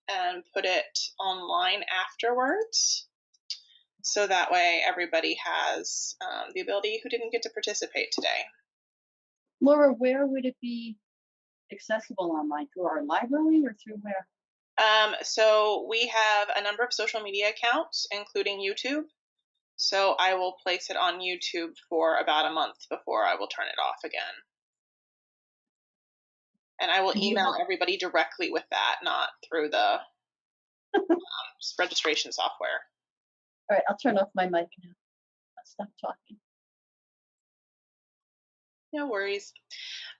and put it online afterwards. So that way everybody has the ability who didn't get to participate today. Laura, where would it be accessible online? Through our library or through where? So we have a number of social media accounts, including YouTube. So I will place it on YouTube for about a month before I will turn it off again. And I will email everybody directly with that, not through the registration software. All right, I'll turn off my mic now. I'll stop talking. No worries.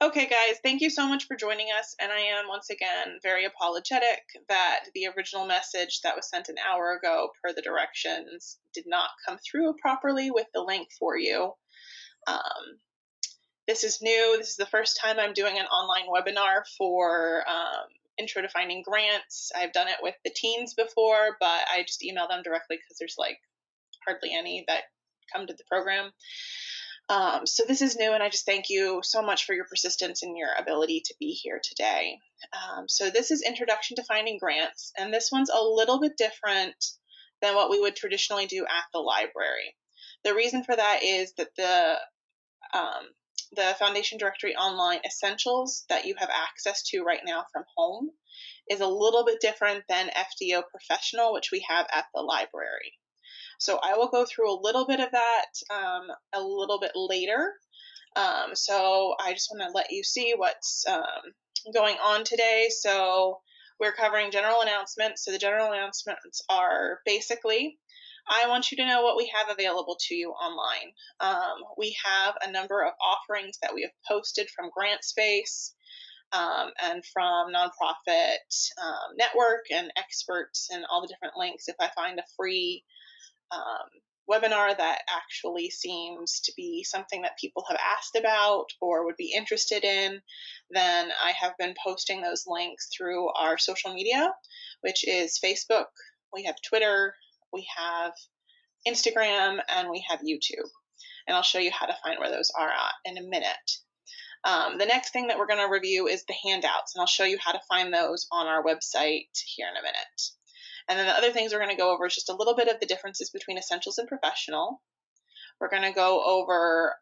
Okay, guys, thank you so much for joining us. And I am, once again, very apologetic that the original message that was sent an hour ago per the directions did not come through properly with the link for you. This is new. This is the first time I'm doing an online webinar for Intro to Finding Grants. I've done it with the teens before, but I just email them directly because there's like hardly any that come to the program. So this is new, and I just thank you so much for your persistence and your ability to be here today. So this is Introduction to Finding Grants, and this one's a little bit different than what we would traditionally do at the library. The reason for that is that the Foundation Directory Online Essentials that you have access to right now from home is a little bit different than FDO Professional, which we have at the library. So I will go through a little bit of that a little bit later. So I just want to let you see what's going on today. So we're covering general announcements. So the general announcements are basically, I want you to know what we have available to you online. We have a number of offerings that we have posted from GrantSpace and from Nonprofit Network and experts and all the different links. If I find a free webinar that actually seems to be something that people have asked about or would be interested in, then I have been posting those links through our social media, which is Facebook, we have Twitter, we have Instagram, and we have YouTube. And I'll show you how to find where those are at in a minute. The next thing that we're going to review is the handouts, and I'll show you how to find those on our website here in a minute. And then the other things we're going to go over is just a little bit of the differences between essentials and professional. We're going to go over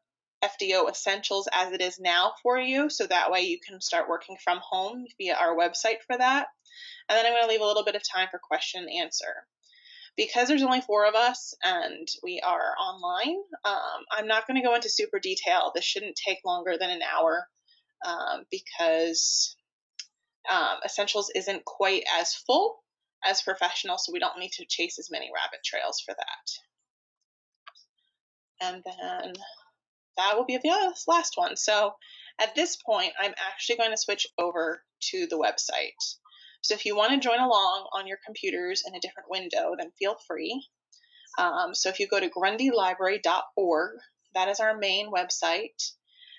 FDO Essentials as it is now for you, so that way you can start working from home via our website for that. And then I'm going to leave a little bit of time for question and answer. Because there's only 4 of us and we are online, I'm not going to go into super detail. This shouldn't take longer than an hour because Essentials isn't quite as full as professional, so we don't need to chase as many rabbit trails for that. And then that will be the last one. So at this point, I'm actually going to switch over to the website. So if you want to join along on your computers in a different window, then feel free. So if you go to grundylibrary.org, that is our main website.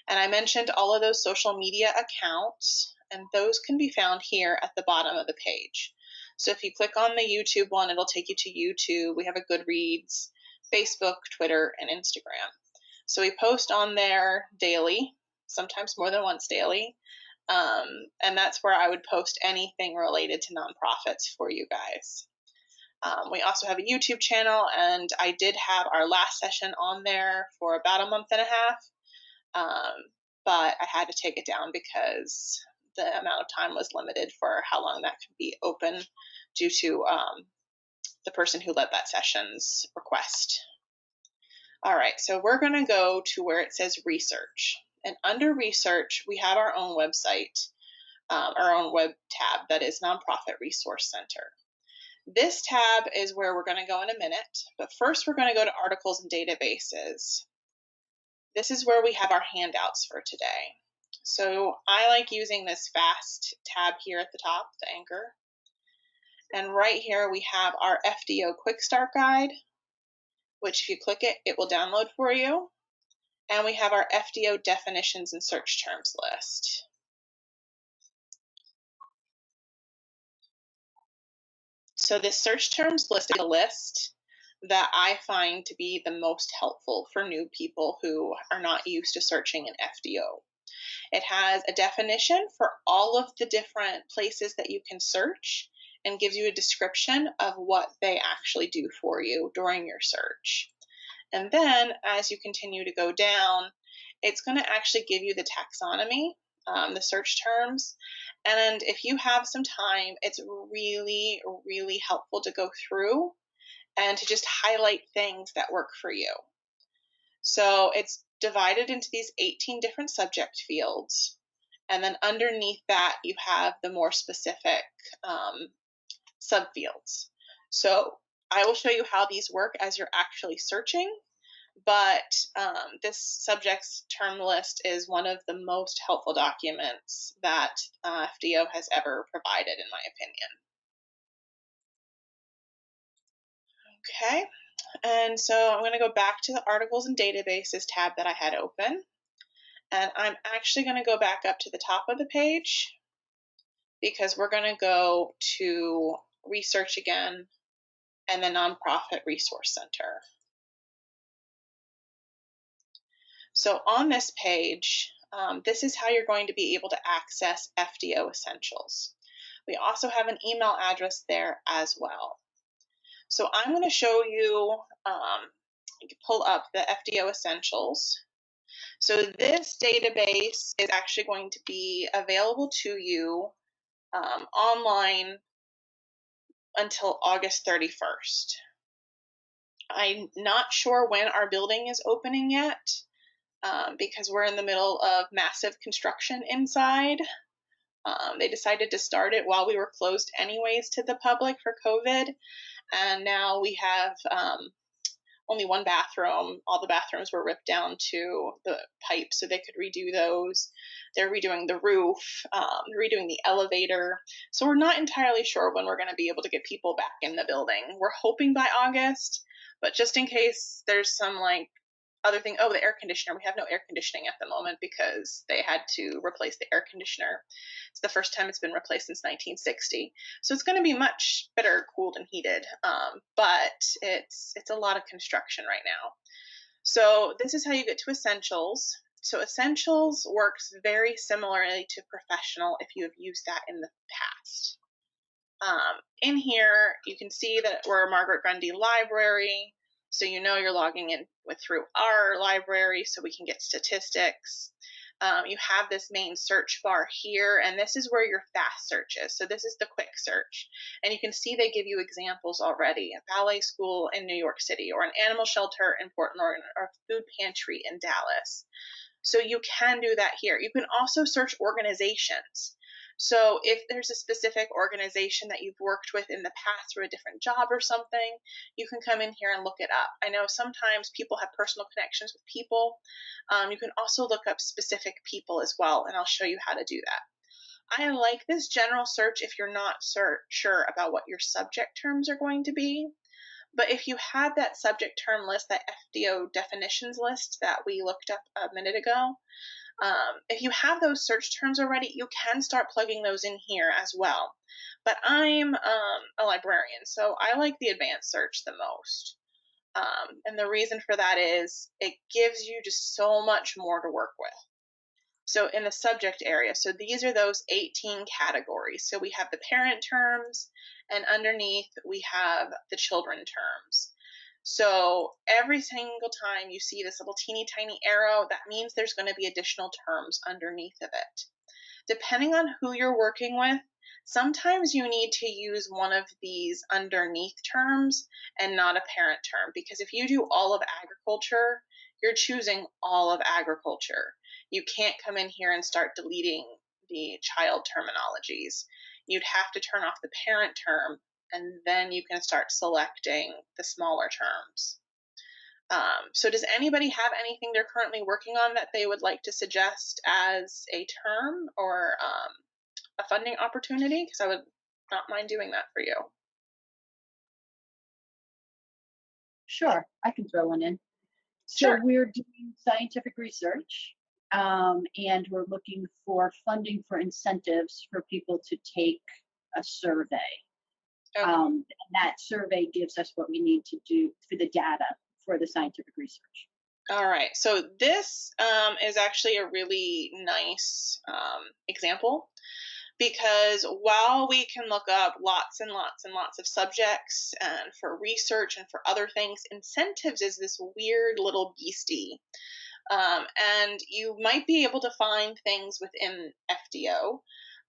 And I mentioned all of those social media accounts, and those can be found here at the bottom of the page. So if you click on the YouTube one, it'll take you to YouTube. We have a Goodreads, Facebook, Twitter, and Instagram. So we post on there daily, sometimes more than once daily. And that's where I would post anything related to nonprofits for you guys. We also have a YouTube channel, and I did have our last session on there for about a month and a half, but I had to take it down because the amount of time was limited for how long that could be open due to the person who led that session's request. All right, so we're going to go to where it says research. And under research, we have our own website, our own web tab that is Nonprofit Resource Center. This tab is where we're going to go in a minute, but first we're going to go to articles and databases. This is where we have our handouts for today. So I like using this fast tab here at the top, the anchor. And right here we have our FDO Quick Start Guide, which if you click it, it will download for you. And we have our FDO definitions and search terms list. So this search terms list is a list that I find to be the most helpful for new people who are not used to searching in FDO. It has a definition for all of the different places that you can search, and gives you a description of what they actually do for you during your search. And then as you continue to go down, it's going to actually give you the taxonomy, the search terms. And if you have some time, it's really, really helpful to go through and to just highlight things that work for you. So it's divided into these 18 different subject fields. And then underneath that, you have the more specific subfields. So I will show you how these work as you're actually searching. But this subject's term list is one of the most helpful documents that FDO has ever provided, in my opinion. Okay, and so I'm going to go back to the Articles and Databases tab that I had open. And I'm actually going to go back up to the top of the page because we're going to go to Research again and the Nonprofit Resource Center. So on this page, this is how you're going to be able to access FDO Essentials. We also have an email address there as well. So I'm going to show you, you can pull up the FDO Essentials. So this database is actually going to be available to you online until August 31st. I'm not sure when our building is opening yet. Because we're in the middle of massive construction inside. They decided to start it while we were closed anyways to the public for COVID. And now we have only one bathroom. All the bathrooms were ripped down to the pipes so they could redo those. They're redoing the roof, redoing the elevator. So we're not entirely sure when we're going to be able to get people back in the building. We're hoping by August, but just in case there's some other thing, the air conditioner. We have no air conditioning at the moment because they had to replace the air conditioner. It's the first time it's been replaced since 1960. So it's going to be much better cooled and heated, but it's a lot of construction right now. So this is how you get to Essentials. So Essentials works very similarly to Professional if you have used that in the past. In here, you can see that we're a Margaret Grundy Library. So you know you're logging in through our library so we can get statistics. You have this main search bar here, and this is where your fast search is. So this is the quick search. And you can see they give you examples already. A ballet school in New York City, or an animal shelter in Portland, or a food pantry in Dallas. So you can do that here. You can also search organizations. So if there's a specific organization that you've worked with in the past for a different job or something, you can come in here and look it up. I know sometimes people have personal connections with people. You can also look up specific people as well, and I'll show you how to do that. I like this general search if you're not sure about what your subject terms are going to be. But if you have that subject term list, that FDO definitions list that we looked up a minute ago, if you have those search terms already, you can start plugging those in here as well. But I'm a librarian, so I like the advanced search the most. And the reason for that is it gives you just so much more to work with. So in the subject area, so these are those 18 categories. So we have the parent terms, and underneath we have the children terms. So every single time you see this little teeny tiny arrow, that means there's going to be additional terms underneath of it. Depending on who you're working with, sometimes you need to use one of these underneath terms and not a parent term, because if you do all of agriculture, you're choosing all of agriculture. You can't come in here and start deleting the child terminologies. You'd have to turn off the parent term, and then you can start selecting the smaller terms. So does anybody have anything they're currently working on that they would like to suggest as a term or a funding opportunity? Because I would not mind doing that for you. Sure, I can throw one in. So Sure. we're doing scientific research, and we're looking for funding for incentives for people to take a survey. Okay. And that survey gives us what we need to do for the data for the scientific research. All right. So this is actually a really nice example. because while we can look up lots and lots and lots of subjects and for research and for other things, incentives is this weird little beastie. And you might be able to find things within FDO,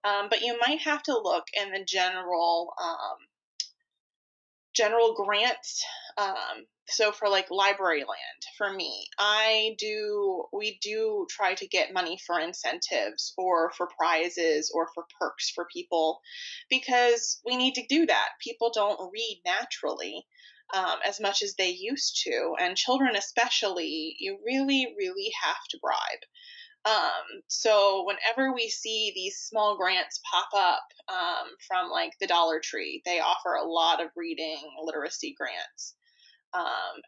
but you might have to look in the general grants. So for like library land, for me, we do try to get money for incentives or for prizes or for perks for people, because we need to do that. People don't read naturally as much as they used to, and children especially, you really, really have to bribe. So whenever we see these small grants pop up from like the Dollar Tree, they offer a lot of reading literacy grants.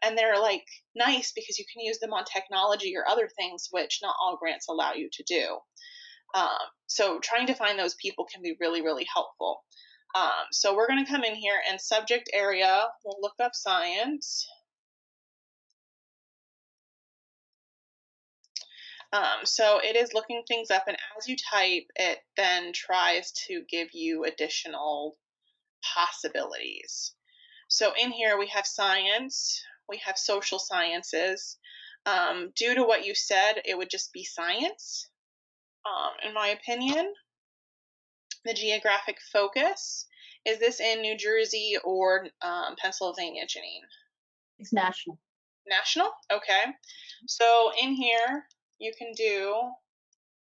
And they're like nice because you can use them on technology or other things, which not all grants allow you to do. So trying to find those people can be really, really helpful. So we're going to come in here and subject area, we'll look up science. So it is looking things up, and as you type, it then tries to give you additional possibilities. So in here we have science, we have social sciences. Due to what you said, it would just be science, in my opinion. The geographic focus, is this in New Jersey or Pennsylvania, Janine? It's national. National? Okay. So in here, you can do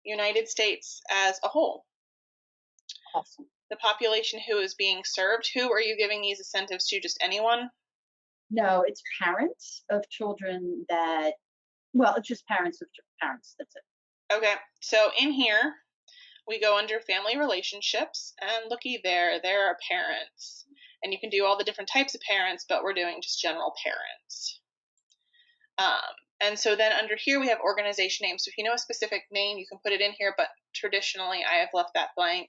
United States as a whole. Awesome. The population who is being served. Who are you giving these incentives to? Just anyone? No, it's parents of children that, well, it's just parents of parents. That's it. Okay. So in here, we go under family relationships, and looky there are parents. And you can do all the different types of parents, but we're doing just general parents. And so then under here we have organization names. So if you know a specific name, you can put it in here, but traditionally I have left that blank.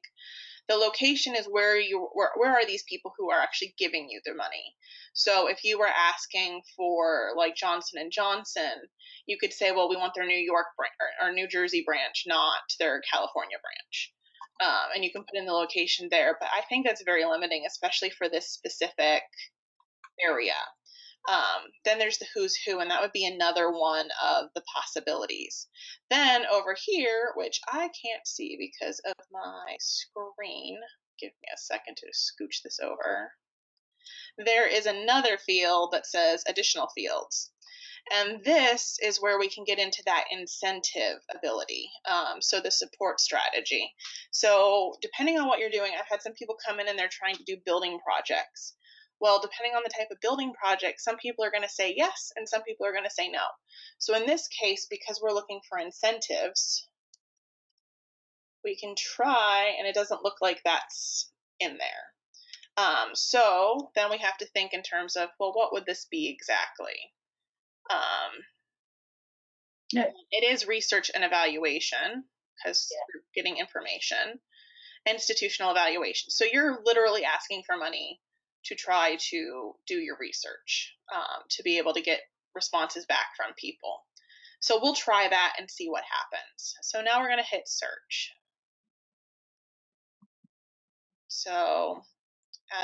The location is where are these people who are actually giving you their money. So if you were asking for like Johnson and Johnson, you could say, well, we want their New York or New Jersey branch, not their California branch. And you can put in the location there, but I think that's very limiting, especially for this specific area. Then there's the who's who, and that would be another one of the possibilities. Then over here, which I can't see because of my screen, give me a second to scooch this over. There is another field that says additional fields. And this is where we can get into that incentive ability. So the support strategy. So depending on what you're doing, I've had some people come in and they're trying to do building projects. Well, depending on the type of building project, some people are going to say yes and some people are going to say no. So in this case, because we're looking for incentives, we can try, and it doesn't look like that's in there. So then we have to think in terms of, well, what would this be exactly? It is research and evaluation because you're getting information. Institutional evaluation. So you're literally asking for money to try to do your research, to be able to get responses back from people. So we'll try that and see what happens. So now we're going to hit search. So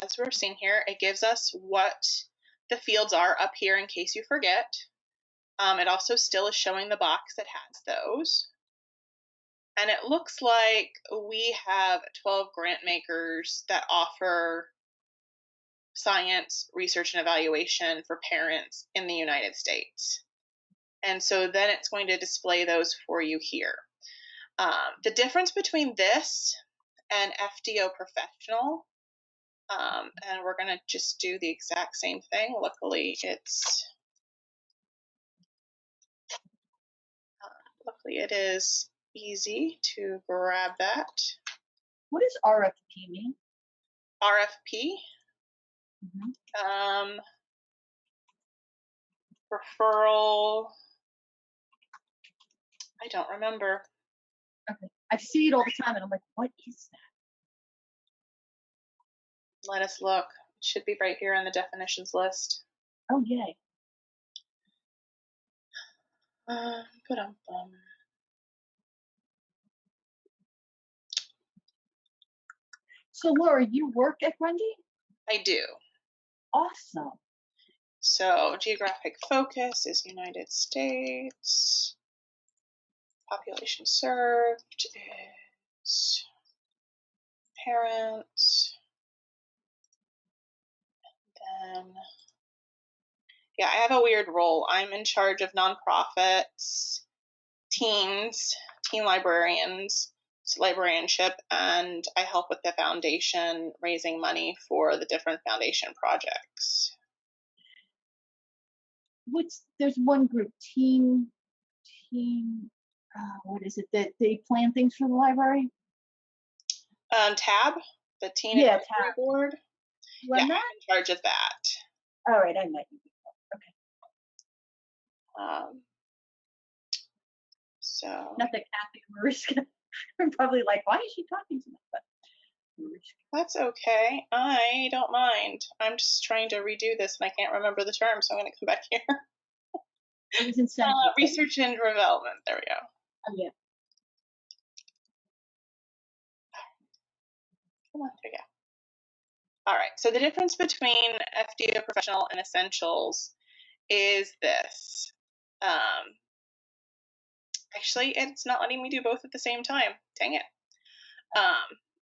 as we're seeing here, it gives us what the fields are up here in case you forget. It also still is showing the box that has those. And it looks like we have 12 Grantmakers that offer science, research, and evaluation for parents in the United States. And so then it's going to display those for you here. The difference between this and FDO Professional, and we're going to just do the exact same thing. Luckily, it is easy to grab that. What does RFP mean? RFP? Referral. I don't remember. Okay. I see it all the time and I'm like, what is that? Let us look. It should be right here in the definitions list. Oh, yay. So Laura, you work at Grundy? I do. Awesome. So geographic focus is United States. Population served is parents. Then, yeah, I have a weird role. I'm in charge of nonprofits, teens, teen librarians, librarianship, and I help with the foundation raising money for the different foundation projects. There's one group, what is it that they plan things for the library? TAB, the Teen Yeah, Advisory TAB. Board. You Yeah, on I'm that? in charge of that. All right, I met you before. Okay. So Not that Kathy and Mariska are probably like, why is she talking to me? But Mariska. that's okay. I don't mind. I'm just trying to redo this and I can't remember the term, so I'm going to come back here. It was incentive. Research and development. There we go. Oh, yeah. Come on, there we go. All right. So the difference between FDO professional and essentials is this. Actually, it's not letting me do both at the same time. Dang it.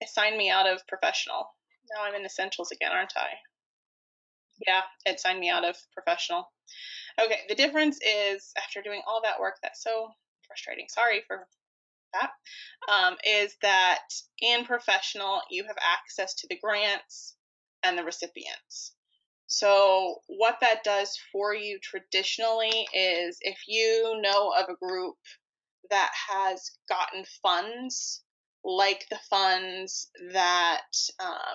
It signed me out of professional. Now I'm in essentials again, aren't I? Yeah, it signed me out of professional. Okay, the difference is, after doing all that work, that's so frustrating. Sorry for that. Is that in professional, you have access to the grants and the recipients. So what that does for you traditionally is if you know of a group that has gotten funds, like the funds that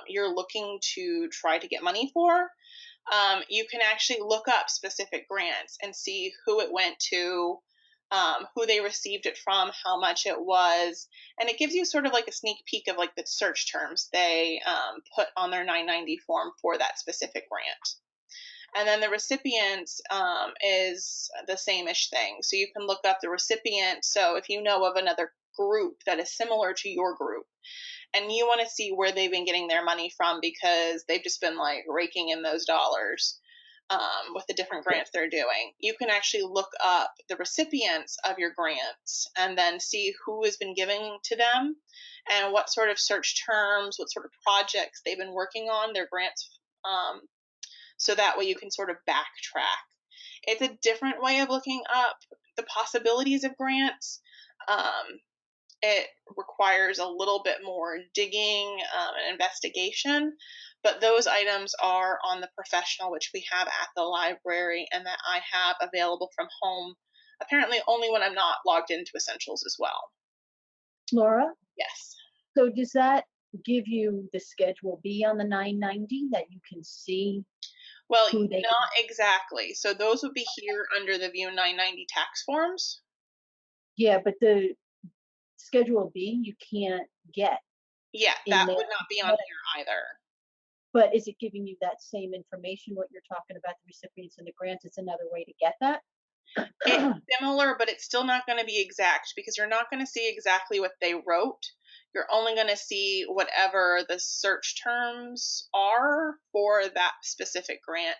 you're looking to try to get money for, you can actually look up specific grants and see who it went to, who they received it from, how much it was, and it gives you sort of like a sneak peek of like the search terms they put on their 990 form for that specific grant. And then the recipients is the same-ish thing. So you can look up the recipient. So if you know of another group that is similar to your group and you want to see where they've been getting their money from because they've just been like raking in those dollars with the different grants they're doing, you can actually look up the recipients of your grants and then see who has been giving to them and what sort of search terms, what sort of projects they've been working on, their grants. So that way you can sort of backtrack. It's a different way of looking up the possibilities of grants. It requires a little bit more digging and investigation, but those items are on the professional, which we have at the library and that I have available from home, apparently only when I'm not logged into Essentials as well. Laura? Yes. So does that give you the Schedule B on the 990 that you can see? Well, not exactly. So those would be here under the View 990 tax forms. Yeah, but the Schedule B you can't get. Yeah, that would not be on here either. But is it giving you that same information, what you're talking about, the recipients and the grants? It's another way to get that? It's similar, but it's still not going to be exact because you're not going to see exactly what they wrote. You're only going to see whatever the search terms are for that specific grant.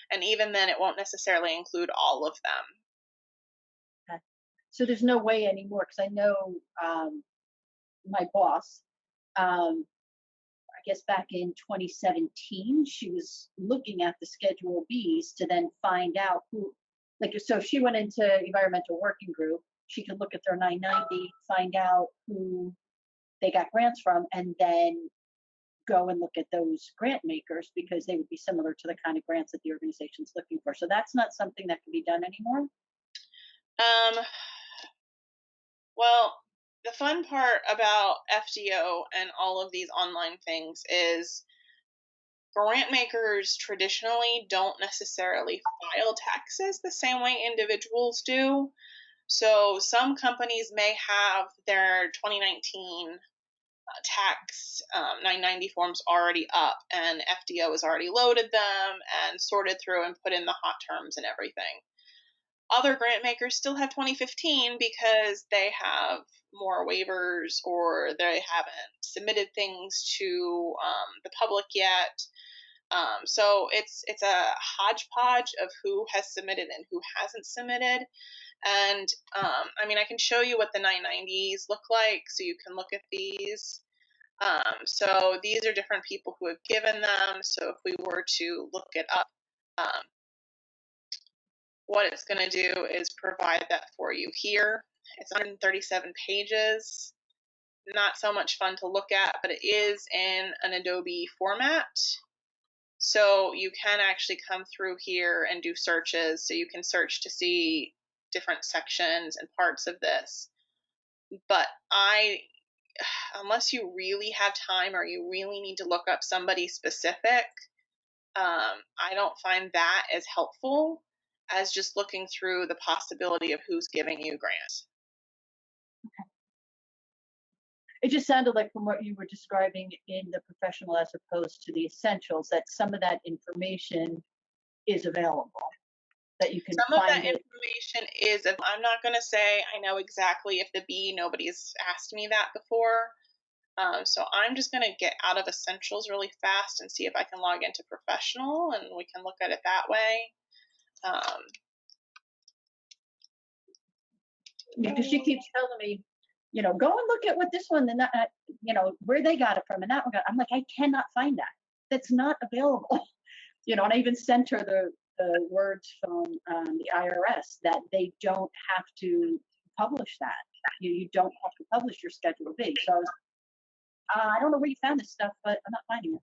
And even then, it won't necessarily include all of them. Okay. So there's no way anymore, because I know my boss, I guess back in 2017, she was looking at the Schedule Bs to then find out who, like, so if she went into environmental working group, she could look at their 990, find out who they got grants from, and then go and look at those grant makers because they would be similar to the kind of grants that the organization's looking for. So that's not something that can be done anymore? Well, the fun part about FDO and all of these online things is grant makers traditionally don't necessarily file taxes the same way individuals do. So some companies may have their 2019 tax 990 forms already up and FDO has already loaded them and sorted through and put in the hot terms and everything. Other grant makers still have 2015 because they have more waivers or they haven't submitted things to the public yet. So it's a hodgepodge of who has submitted and who hasn't submitted. And I mean, I can show you what the 990s look like, so you can look at these. So these are different people who have given them. So if we were to look it up, what it's going to do is provide that for you here. It's 137 pages. Not so much fun to look at, but it is in an Adobe format. So you can actually come through here and do searches. So you can search to see different sections and parts of this. But unless you really have time or you really need to look up somebody specific, I don't find that as helpful as just looking through the possibility of who's giving you grants. Okay. It just sounded like from what you were describing in the professional as opposed to the essentials, that some of that information is available, that you can Some of find that information is, if I'm not going to say I know exactly if the B, nobody's asked me that before. So I'm just going to get out of essentials really fast and see if I can log into professional, and we can look at it that way. Because she keeps telling me, you know, go and look at what this one and that, you know, where they got it from and that one got. I'm like, I cannot find that. That's not available. You know, and I even sent her the words from the IRS that they don't have to publish that. You don't have to publish your Schedule B. So I don't know where you found this stuff, but I'm not finding it.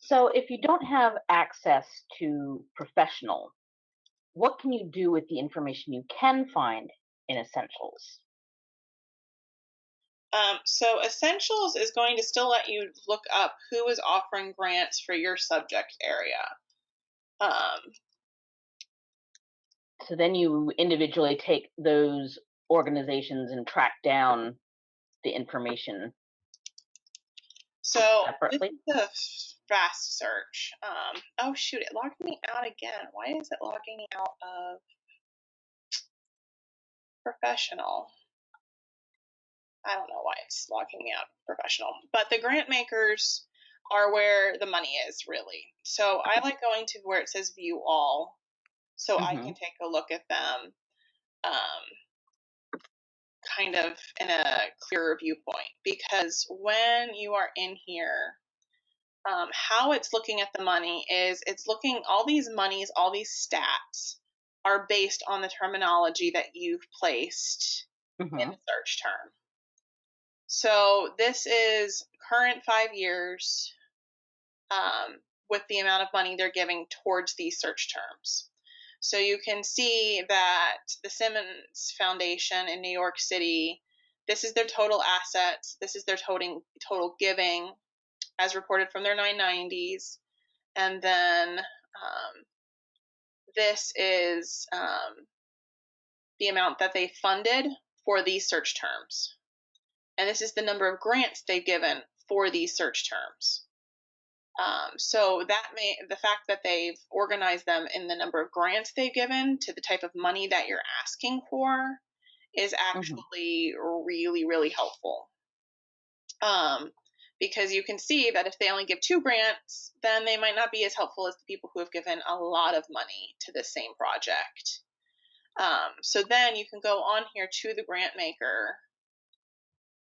So if you don't have access to professional, what can you do with the information you can find in essentials? So essentials is going to still let you look up who is offering grants for your subject area. So then you individually take those organizations and track down the information So separately. this is a fast search. Oh shoot, it logged me out again. Why is it logging me out of professional? I don't know why it's logging me out of professional. But the grant makers are where the money is, really. So I like going to where it says view all, so I can take a look at them kind of in a clearer viewpoint. Because when you are in here, how it's looking at the money is it's looking, all these monies, all these stats are based on the terminology that you've placed in the search term. So this is current 5 years with the amount of money they're giving towards these search terms. So you can see that the Simmons Foundation in New York City, this is their total assets, this is their total giving as reported from their 990s, and then this is the amount that they funded for these search terms. And this is the number of grants they've given for these search terms. So the fact that they've organized them in the number of grants they've given to the type of money that you're asking for is actually really, really helpful. Because you can see that if they only give 2 grants, then they might not be as helpful as the people who have given a lot of money to the same project. So then you can go on here to the grant maker,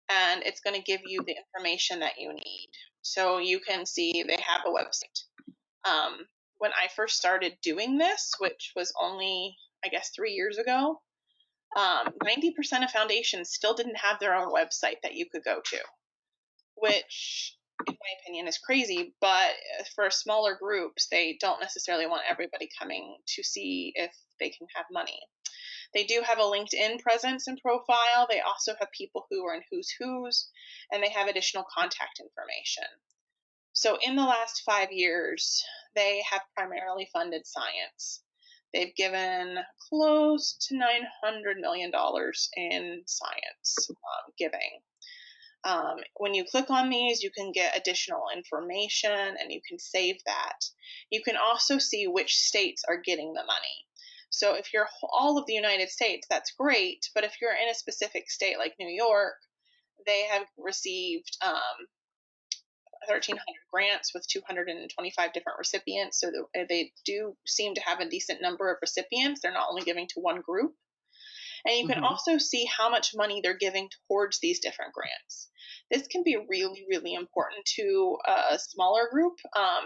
and it's going to give you the information that you need. So you can see they have a website. When I first started doing this, which was only, I guess, 3 years ago, 90% of foundations still didn't have their own website that you could go to, which, in my opinion, is crazy. But for smaller groups, they don't necessarily want everybody coming to see if they can have money. They do have a LinkedIn presence and profile. They also have people who are in Who's Who's, and they have additional contact information. So in the last 5 years, they have primarily funded science. They've given close to $900 million in science giving. When you click on these, you can get additional information and you can save that. You can also see which states are getting the money. So if you're all of the United States, that's great. But if you're in a specific state like New York, they have received 1,300 grants with 225 different recipients. So they do seem to have a decent number of recipients. They're not only giving to one group. And you can also see how much money they're giving towards these different grants. This can be really, really important to a smaller group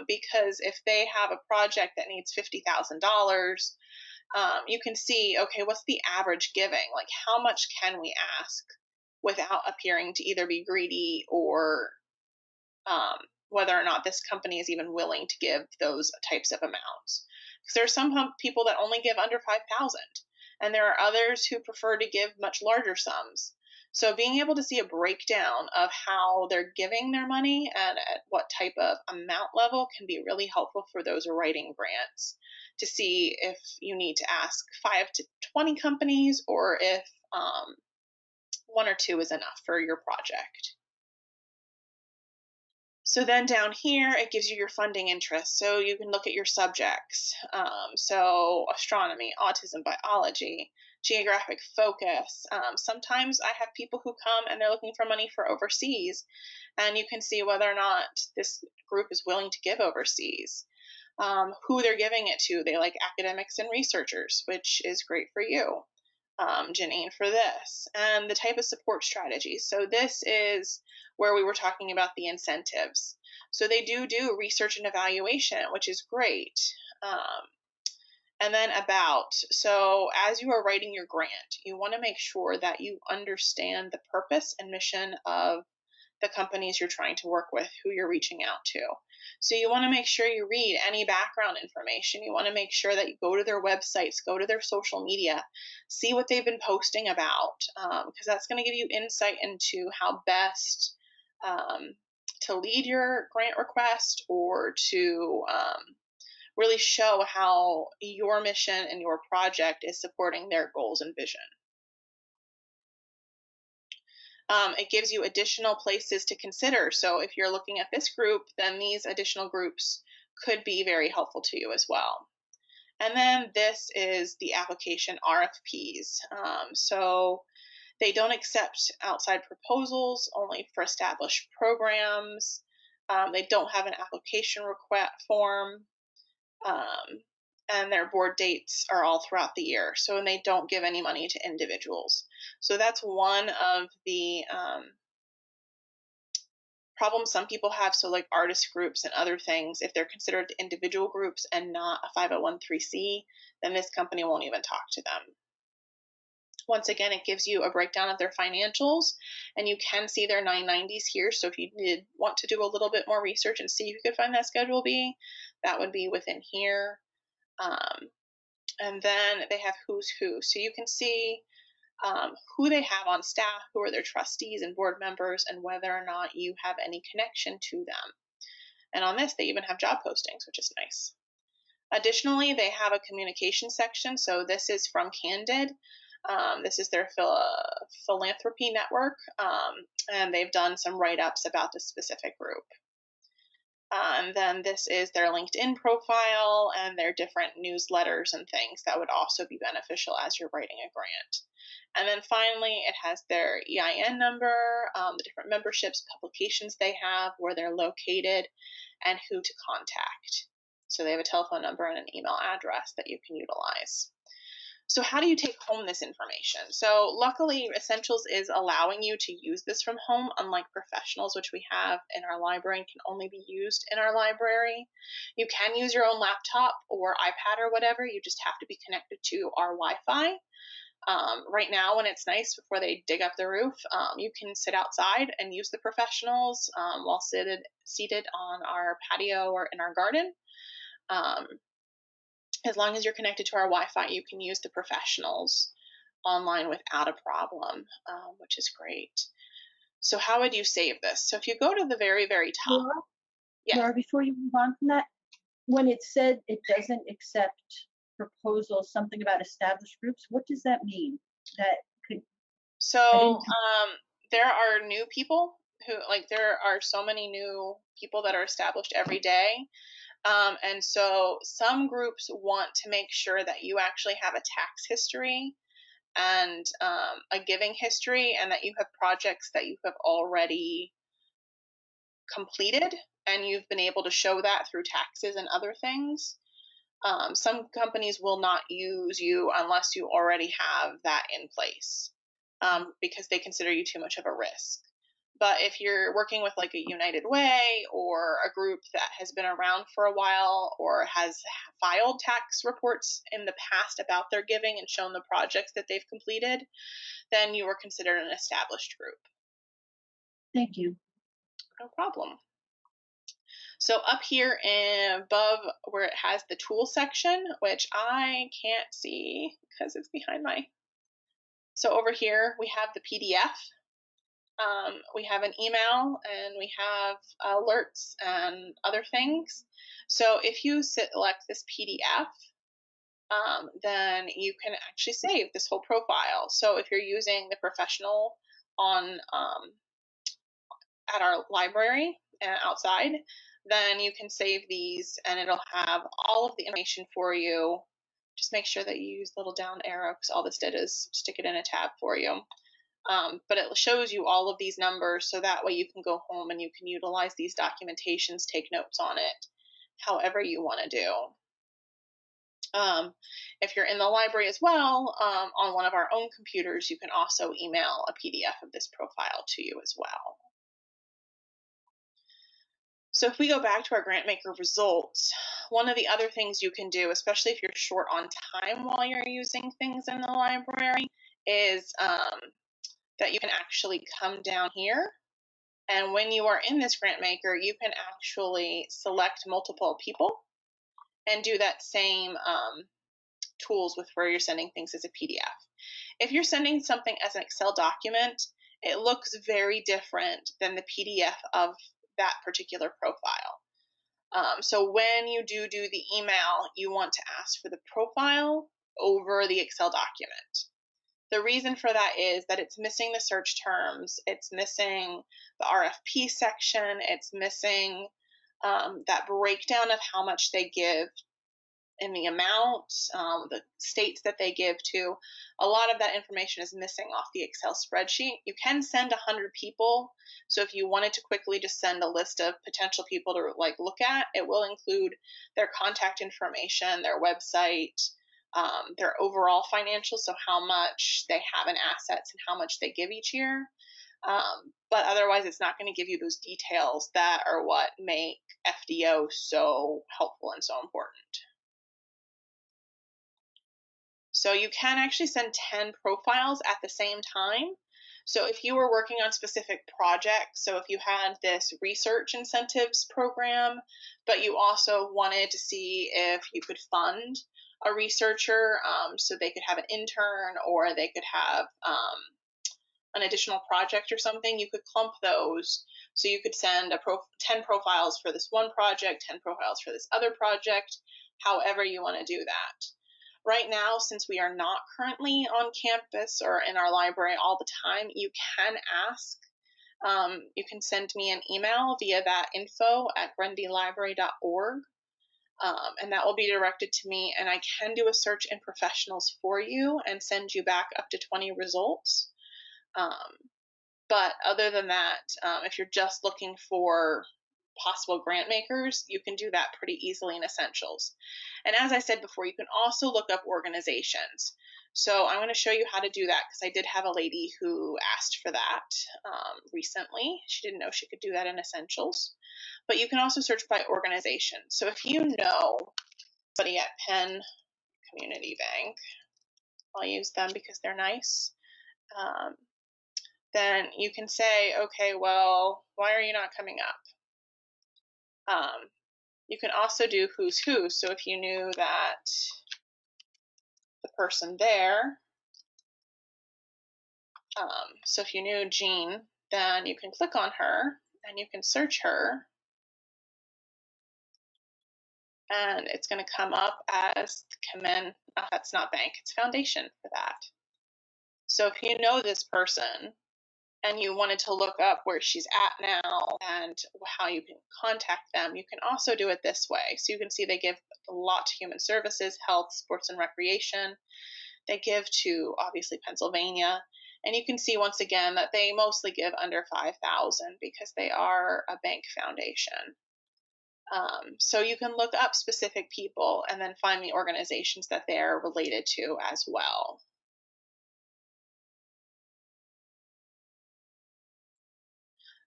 because if they have a project that needs $50,000, you can see, okay, what's the average giving? Like, how much can we ask without appearing to either be greedy or whether or not this company is even willing to give those types of amounts. Because there are some people that only give under 5,000, and there are others who prefer to give much larger sums. So being able to see a breakdown of how they're giving their money and at what type of amount level can be really helpful for those writing grants to see if you need to ask 5 to 20 companies or if 1 or 2 is enough for your project. So then down here, it gives you your funding interests. So you can look at your subjects. So astronomy, autism, biology, geographic focus. Sometimes I have people who come and they're looking for money for overseas, and you can see whether or not this group is willing to give overseas. Who they're giving it to. They like academics and researchers, which is great for you. Janine, for this, and the type of support strategies. So this is where we were talking about the incentives. So they do research and evaluation, which is great. And then about, so as you are writing your grant, you want to make sure that you understand the purpose and mission of the companies you're trying to work with, who you're reaching out to. So you want to make sure you read any background information. You want to make sure that you go to their websites, go to their social media, see what they've been posting about, because that's going to give you insight into how best to lead your grant request or to really show how your mission and your project is supporting their goals and vision. It gives you additional places to consider. So if you're looking at this group, then these additional groups could be very helpful to you as well. And then this is the application RFPs. So they don't accept outside proposals, only for established programs. They don't have an application request form. And their board dates are all throughout the year. So, and they don't give any money to individuals. So that's one of the problems some people have. So like artist groups and other things, if they're considered individual groups and not a 501(c), then this company won't even talk to them. Once again, it gives you a breakdown of their financials, and you can see their 990s here. So if you did want to do a little bit more research and see if you could find that Schedule B, that would be within here. And then they have who's who. So you can see who they have on staff, who are their trustees and board members, and whether or not you have any connection to them. And on this, they even have job postings, which is nice. Additionally, they have a communication section. So this is from Candid. This is their philanthropy network, and they've done some write-ups about this specific group. And then this is their LinkedIn profile and their different newsletters and things that would also be beneficial as you're writing a grant. And then finally, it has their EIN number, the different memberships, publications they have, where they're located, and who to contact. So they have a telephone number and an email address that you can utilize. So how do you take home this information? So luckily, Essentials is allowing you to use this from home, unlike Professionals, which we have in our library and can only be used in our library. You can use your own laptop or iPad or whatever. You just have to be connected to our Wi-Fi. Right now, when it's nice, before they dig up the roof, you can sit outside and use the Professionals while seated on our patio or in our garden. As long as you're connected to our Wi-Fi, you can use the Professionals online without a problem, which is great. So how would you save this? So if you go to the very, very top. Laura, before you move on from that, when it said it doesn't accept proposals, something about established groups, what does that mean? So there are new people who, like, there are so many new people that are established every day. And so some groups want to make sure that you actually have a tax history and a giving history, and that you have projects that you have already completed and you've been able to show that through taxes and other things. Some companies will not use you unless you already have that in place, because they consider you too much of a risk. But if you're working with like a United Way or a group that has been around for a while or has filed tax reports in the past about their giving and shown the projects that they've completed, then you are considered an established group. Thank you. No problem. So up here above where it has the tool section, which I can't see because it's behind my. So over here we have the PDF. We have an email, and we have alerts and other things. So if you select this PDF, then you can actually save this whole profile. So if you're using the professional on at our library and outside, then you can save these, and it'll have all of the information for you. Just make sure that you use the little down arrow, because all this did is stick it in a tab for you. But it shows you all of these numbers, so that way you can go home and you can utilize these documentations, take notes on it, however you want to do. If you're in the library as well, on one of our own computers, you can also email a PDF of this profile to you as well. So if we go back to our Grantmaker results, one of the other things you can do, especially if you're short on time while you're using things in the library, is that you can actually come down here. And when you are in this Grantmaker, you can actually select multiple people and do that same tools with where you're sending things as a PDF. If you're sending something as an Excel document, it looks very different than the PDF of that particular profile. So when you do the email, you want to ask for the profile over the Excel document. The reason for that is that it's missing the search terms, it's missing the RFP section, it's missing that breakdown of how much they give in the amount, the states that they give to. A lot of that information is missing off the Excel spreadsheet. You can send 100 people. So if you wanted to quickly just send a list of potential people to like look at, it will include their contact information, their website, their overall financials, so how much they have in assets and how much they give each year. But otherwise, it's not going to give you those details that are what make FDO so helpful and so important. So you can actually send 10 profiles at the same time. So if you were working on specific projects, so if you had this research incentives program, but you also wanted to see if you could fund a researcher, so they could have an intern or they could have an additional project or something, you could clump those. So you could send 10 profiles for this one project, 10 profiles for this other project, however you want to do that. Right now, since we are not currently on campus or in our library all the time, you can ask. You can send me an email via that info@grundylibrary.org, and that will be directed to me, and I can do a search in professionals for you and send you back up to 20 results. But other than that, if you're just looking for possible grant makers, you can do that pretty easily in Essentials. And as I said before, you can also look up organizations. So I'm going to show you how to do that, because I did have a lady who asked for that recently. She didn't know she could do that in Essentials. But you can also search by organization. So if you know somebody at Penn Community Bank, I'll use them because they're nice, then you can say, okay, well, why are you not coming up? You can also do who's who. So if you knew that the person there, so if you knew Jean, then you can click on her and you can search her, and it's going to come up as Kamen. That's not bank, it's foundation for that. So if you know this person, and you wanted to look up where she's at now and how you can contact them, you can also do it this way. So you can see they give a lot to human services, health, sports and recreation. They give to, obviously, Pennsylvania. And you can see once again that they mostly give under 5,000 because they are a bank foundation. So you can look up specific people and then find the organizations that they're related to as well.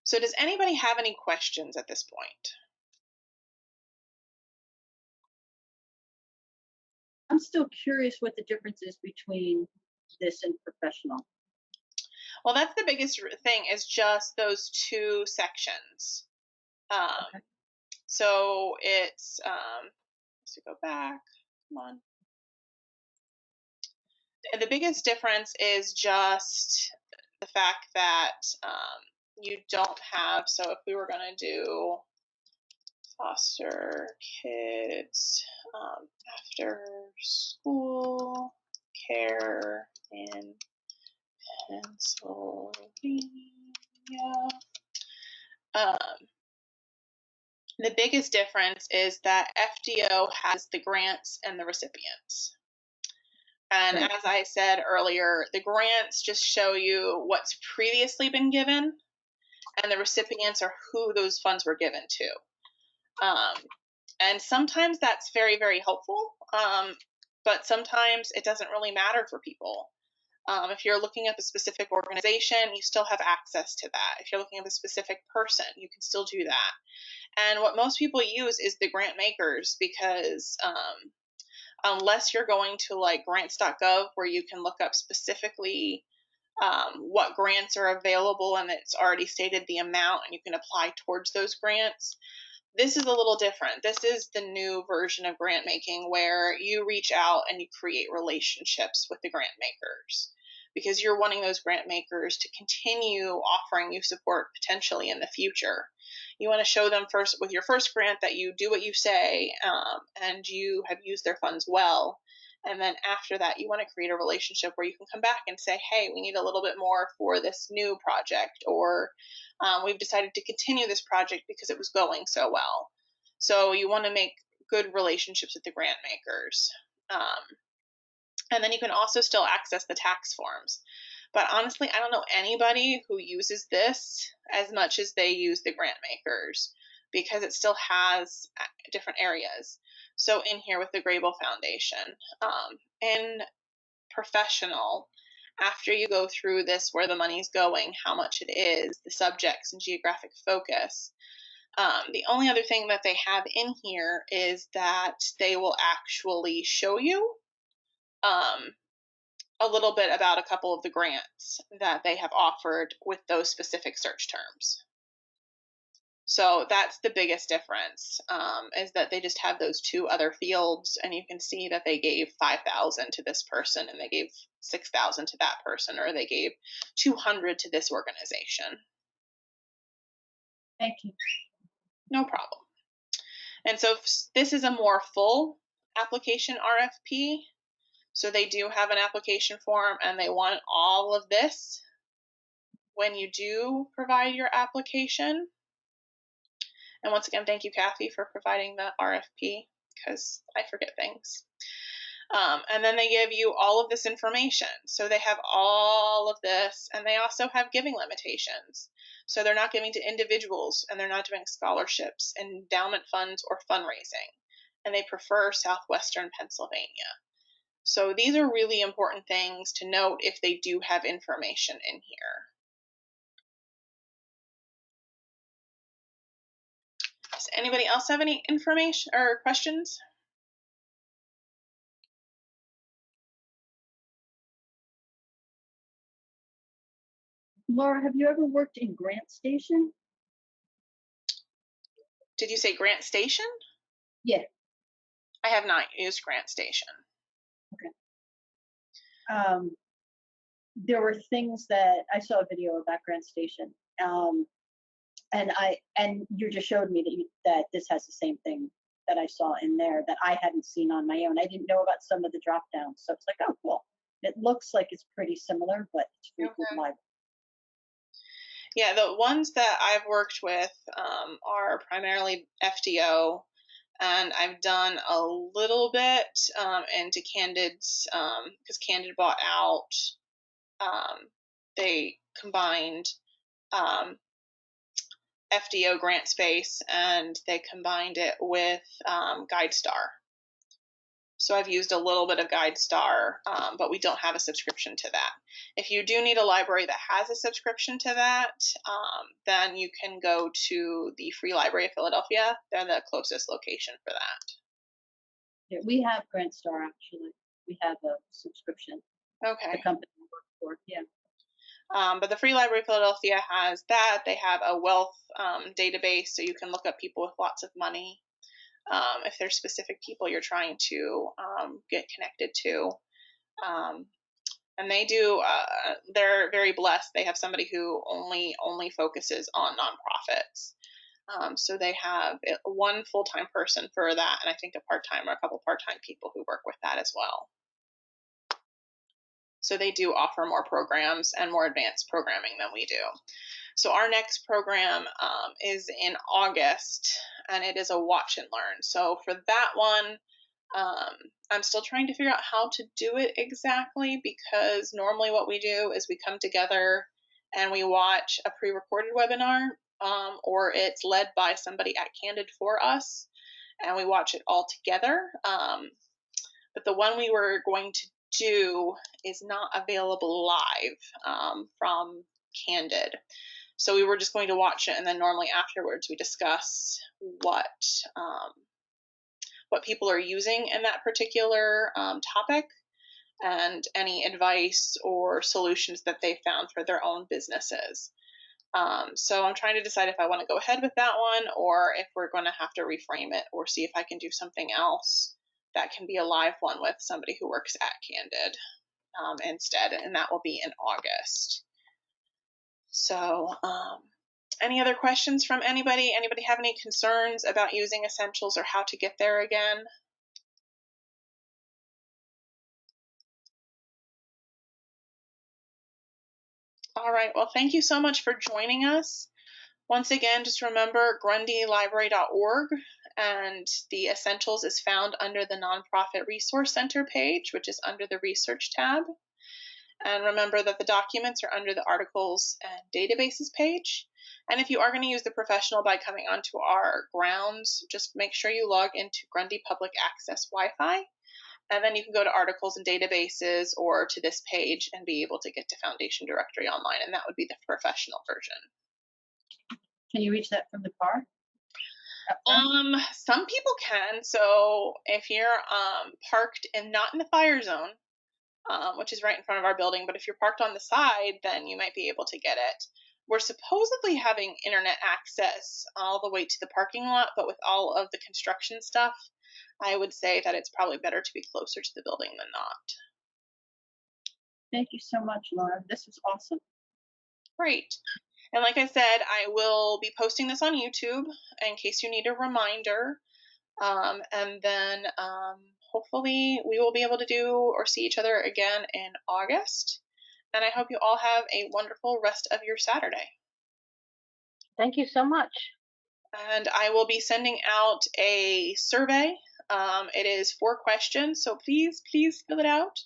So does anybody have any questions at this point? I'm still curious what the difference is between this and professional. Well, that's the biggest thing, is just those two sections. Okay. So it's, let's go back, come on. And the biggest difference is just the fact that you don't have, so if we were going to do foster kids after school care in Pennsylvania, the biggest difference is that FDO has the grants and the recipients. And Right. as I said earlier, the grants just show you what's previously been given, and the recipients are who those funds were given to. And sometimes that's very, very helpful, but sometimes it doesn't really matter for people. If you're looking at a specific organization, you still have access to that. If you're looking at a specific person, you can still do that. And what most people use is the Grantmakers, because unless you're going to like grants.gov, where you can look up specifically what grants are available and it's already stated the amount and you can apply towards those grants, this is a little different. This is the new version of grant making, where you reach out and you create relationships with the grant makers, because you're wanting those grant makers to continue offering you support potentially in the future. You want to show them first with your first grant that you do what you say, and you have used their funds well. And then after that, you want to create a relationship where you can come back and say, hey, we need a little bit more for this new project, or we've decided to continue this project because it was going so well. So you want to make good relationships with the grant makers. And then you can also still access the tax forms. But honestly, I don't know anybody who uses this as much as they use the grant makers, because it still has different areas. So in here with the Grable Foundation, in professional, after you go through this, where the money's going, how much it is, the subjects and geographic focus, the only other thing that they have in here is that they will actually show you a little bit about a couple of the grants that they have offered with those specific search terms. So that's the biggest difference, is that they just have those two other fields, and you can see that they gave 5,000 to this person, and they gave 6,000 to that person, or they gave 200 to this organization. Thank you. No problem. And so this is a more full application RFP. So they do have an application form, and they want all of this when you do provide your application. And once again, thank you, Kathy, for providing the RFP, because I forget things. And then they give you all of this information. So they have all of this, and they also have giving limitations. So they're not giving to individuals, and they're not doing scholarships, endowment funds, or fundraising. And they prefer Southwestern Pennsylvania. So these are really important things to note if they do have information in here. Does anybody else have any information or questions? Laura, have you ever worked in Grant Station? Did you say Grant Station? Yeah. I have not used Grant Station. Okay. There were things that I saw a video about Grant Station, and you just showed me that this has the same thing that I saw in there that I hadn't seen on my own. I didn't know about some of the drop downs, so it's like, oh, cool. It looks like it's pretty similar, but it's free food library. Yeah, the ones that I've worked with are primarily FDO, and I've done a little bit into Candid's, because Candid bought out, they combined FDO Grant Space, and they combined it with GuideStar. So I've used a little bit of GuideStar, but we don't have a subscription to that. If you do need a library that has a subscription to that, then you can go to the Free Library of Philadelphia. They're the closest location for that. Yeah, we have GrantStar, actually. We have a subscription. Okay. The company we work for, yeah. But the Free Library of Philadelphia has that. They have a wealth database, so you can look up people with lots of money. If there's specific people you're trying to get connected to. And they do, they're very blessed. They have somebody who only focuses on nonprofits. So they have one full-time person for that, and I think a part-time or a couple part-time people who work with that as well. So they do offer more programs and more advanced programming than we do. So our next program is in August, and it is a watch and learn. So for that one, I'm still trying to figure out how to do it exactly, because normally what we do is we come together and we watch a pre-recorded webinar, or it's led by somebody at Candid for us, and we watch it all together. But the one we were going to do is not available live from Candid. So we were just going to watch it, and then normally afterwards we discuss what people are using in that particular topic, and any advice or solutions that they found for their own businesses. So I'm trying to decide if I want to go ahead with that one, or if we're going to have to reframe it, or see if I can do something else that can be a live one with somebody who works at Candid instead, and that will be in August. So any other questions from anybody? Anybody have any concerns about using Essentials or how to get there again? All right, well, thank you so much for joining us. Once again, just remember grundylibrary.org, and the Essentials is found under the Nonprofit Resource Center page, which is under the Research tab. And remember that the documents are under the Articles and Databases page. And if you are going to use the professional by coming onto our grounds, just make sure you log into Grundy Public Access Wi-Fi. And then you can go to Articles and Databases or to this page and be able to get to Foundation Directory online, and that would be the professional version. Can you reach that from the car? Some people can. So if you're parked and not in the fire zone, which is right in front of our building, but if you're parked on the side, then you might be able to get it. We're supposedly having internet access all the way to the parking lot, but with all of the construction stuff, I would say that it's probably better to be closer to the building than not. Thank you so much, Laura. This was awesome. Great. And like I said, I will be posting this on YouTube in case you need a reminder. And then hopefully we will be able to do or see each other again in August. And I hope you all have a wonderful rest of your Saturday. Thank you so much. And I will be sending out a survey. It is 4 questions, so please fill it out,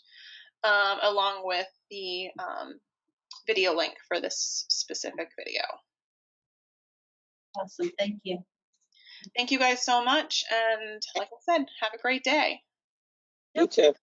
along with the video link for this specific video. Awesome. Thank you. Thank you guys so much. And like I said, have a great day. You too.